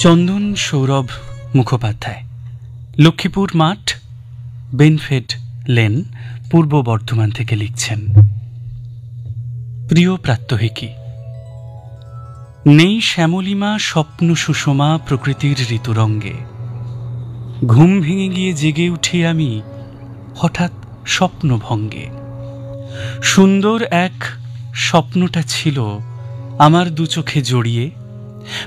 চন্দন সৌরভ মুখোপাধ্যায়, লক্ষ্মীপুর মাঠ, বেনফেড লেন, পূর্ব বর্ধমান থেকে লিখছেন। প্রিয় প্রাত্যহিকী, নেই শ্যামলিমা স্বপ্ন সুষমা প্রকৃতির ঋতুরঙ্গে। ঘুম ভেঙে গিয়ে জেগে উঠি আমি হঠাৎ স্বপ্নভঙ্গে। সুন্দর এক স্বপ্নটা ছিল আমার দু চোখে জড়িয়ে,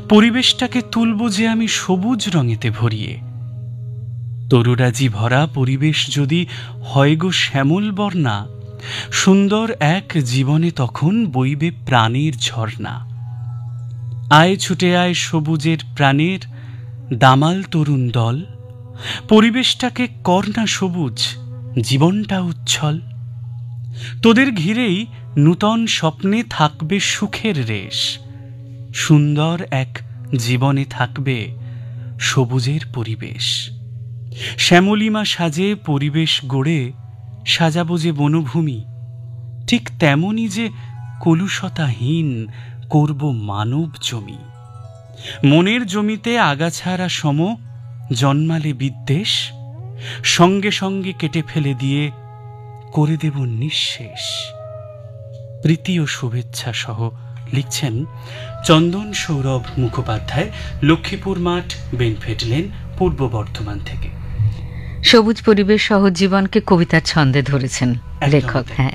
পরিবেশটাকে তুলব যে আমি সবুজ রঙেতে ভরিয়ে। তরুরাজি ভরা পরিবেশ যদি হয় গো শ্যামল বর্ণা, সুন্দর এক জীবনে তখন বইবে প্রাণের ঝর্ণা। আয় ছুটে আয় সবুজের প্রাণের দামাল তরুণ দল, পরিবেশটাকে কর্ণা সবুজ, জীবনটা উচ্ছল। তোদের ঘিরেই নূতন স্বপ্নে থাকবে সুখের রেশ, সুন্দর এক জীবনে থাকবে সবুজের পরিবেশ। শ্যামলিমা সাজে পরিবেশ গড়ে সাজাবো যে বনভূমি, ঠিক তেমনই যে কলুষতাহীন করব মানব জমি। মনের জমিতে আগাছাড়া সম জন্মালে বিদ্বেষ, সঙ্গে সঙ্গে কেটে ফেলে দিয়ে করে দেব নিঃশেষ। প্রীতি ও শুভেচ্ছা সহ লিখছেন চন্দন সৌরভ মুখোপাধ্যায়, লক্ষ্মীপুর মাঠ, বেনফেড লেন, পূর্ব বর্ধমান থেকে। সবুজ পরিবেশ সহ জীবনকে কবিতার ছন্দে ধরেছেন লেখক। হ্যাঁ।